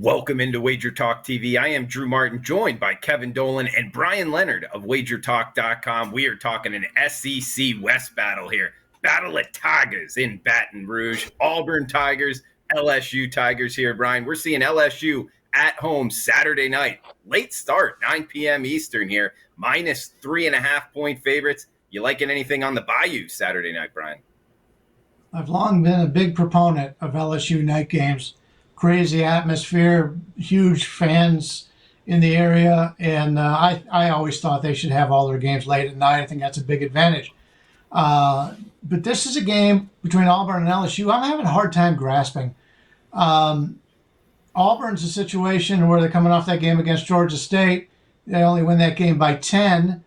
Welcome into Wager Talk TV. I am Drew Martin, joined by Kevin Dolan and Brian Leonard of WagerTalk.com. We are talking an SEC West battle here. Battle of Tigers in Baton Rouge. Auburn Tigers, LSU Tigers here, Brian. We're seeing LSU at home Saturday night. Late start, 9 p.m. Eastern here. Minus 3.5-point favorites. You liking anything on the Bayou Saturday night, Brian? I've long been a big proponent of LSU night games. Crazy atmosphere, huge fans in the area, and I always thought they should have all their games late at night. I think that's a big advantage. But this is a game between Auburn and LSU I'm having a hard time grasping. Auburn's a situation where they're coming off that game against Georgia State. They only win that game by 10.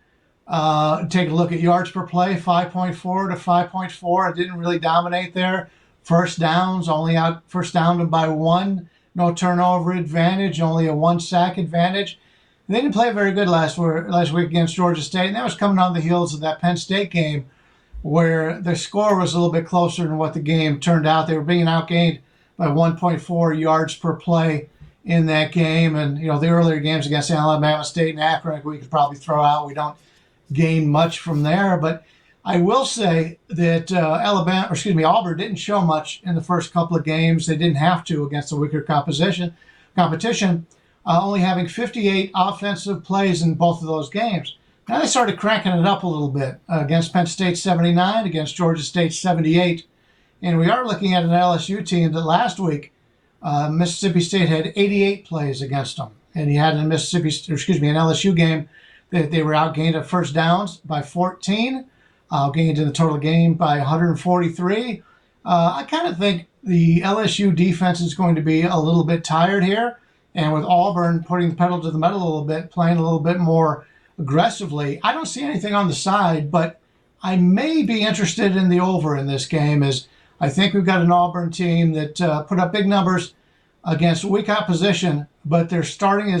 Take a look at yards per play, 5.4 to 5.4. It didn't really dominate there. First downs, only out first down by one. No turnover advantage, only a 1 sack advantage. They didn't play very good last week against Georgia State, and that was coming on the heels of that Penn State game where the score was a little bit closer than what the game turned out. They were being outgained by 1.4 yards per play in that game. And, the earlier games against Alabama State and Akron, we could probably throw out. We don't gain much from there, but I will say that Auburn didn't show much in the first couple of games. They didn't have to against a weaker competition, only having 58 offensive plays in both of those games. Now they started cranking it up a little bit against Penn State 79, against Georgia State 78. And we are looking at an LSU team that last week, Mississippi State had 88 plays against them. And you had an LSU game that they were outgained at first downs by 14. Gained in the total game by 143. I kind of think the LSU defense is going to be a little bit tired here. And with Auburn putting the pedal to the metal a little bit, playing a little bit more aggressively, I don't see anything on the side, but I may be interested in the over in this game, as I think we've got an Auburn team that put up big numbers against weak opposition, but they're playing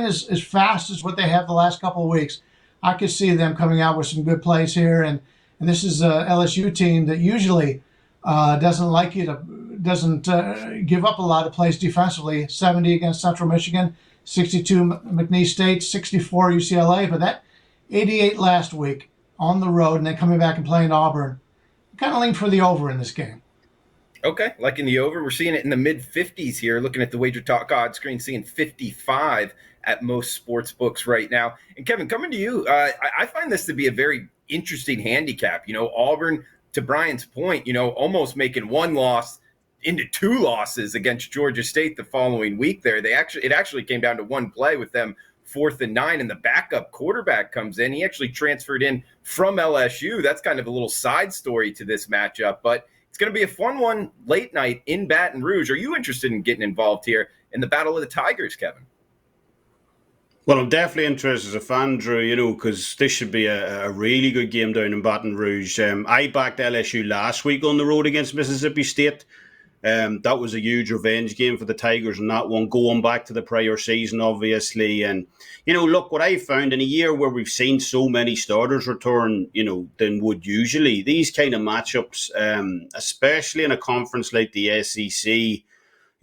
as fast as what they have the last couple of weeks. I could see them coming out with some good plays here, and this is a LSU team that usually doesn't give up a lot of plays defensively. 70 against Central Michigan, 62 McNeese State, 64 UCLA, but that 88 last week on the road, and then coming back and playing Auburn, kind of lean for the over in this game. Okay, liking the over. We're seeing it in the mid-50s here. Looking at the Wager Talk odds screen, seeing 55 at most sports books right now. And Kevin, coming to you, I find this to be a very interesting handicap. Auburn, to Brian's point, almost making one loss into two losses against Georgia State the following week there. It actually came down to one play with them 4th and 9, and the backup quarterback comes in. He actually transferred in from LSU. That's kind of a little side story to this matchup, but it's going to be a fun one late night in Baton Rouge. Are you interested in getting involved here in the Battle of the Tigers, Kevin? Well, I'm definitely interested as a fan, Drew, because this should be a really good game down in Baton Rouge. I backed LSU last week on the road against Mississippi State. That was a huge revenge game for the Tigers in that one, going back to the prior season, obviously. And, look, what I found in a year where we've seen so many starters return, than would usually, these kind of matchups, especially in a conference like the SEC,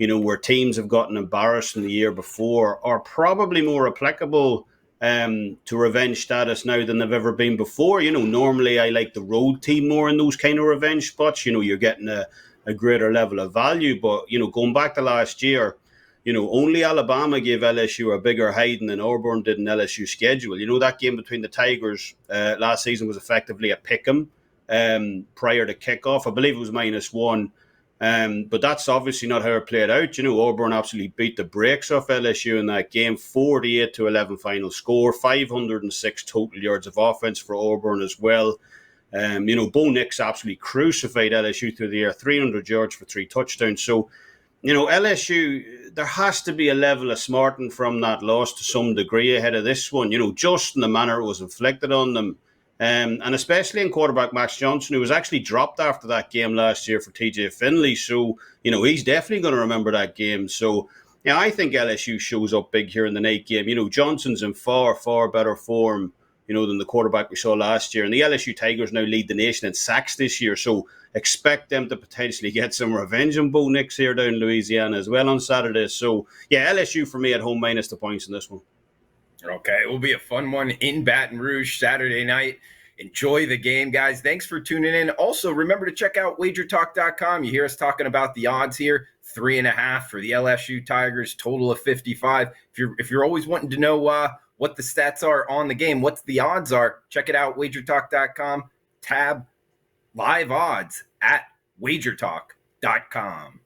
where teams have gotten embarrassed in the year before, are probably more applicable to revenge status now than they've ever been before. Normally I like the road team more in those kind of revenge spots. You're getting a greater level of value. But, going back to last year, only Alabama gave LSU a bigger hiding than Auburn did in LSU schedule. That game between the Tigers last season was effectively a pick-em prior to kickoff. I believe it was -1. But that's obviously not how it played out. Auburn absolutely beat the brakes off LSU in that game, 48-11 final score, 506 total yards of offense for Auburn as well. Bo Nix absolutely crucified LSU through the air, 300 yards for 3 touchdowns. So, LSU, there has to be a level of smarting from that loss to some degree ahead of this one, just in the manner it was inflicted on them. And especially in quarterback Max Johnson, who was actually dropped after that game last year for TJ Finley. So, he's definitely going to remember that game. So, I think LSU shows up big here in the night game. Johnson's in far, far better form than the quarterback we saw last year. And the LSU Tigers now lead the nation in sacks this year, so expect them to potentially get some revenge on Bo Nix here down in Louisiana as well on Saturday. So, yeah, LSU for me at home minus the points in this one. Okay, it will be a fun one in Baton Rouge Saturday night. Enjoy the game, guys. Thanks for tuning in. Also, remember to check out WagerTalk.com. You hear us talking about the odds here. 3.5 for the LSU Tigers, total of 55. If you're always wanting to know what the stats are on the game, what the odds are, check it out, WagerTalk.com. Tab live odds at WagerTalk.com.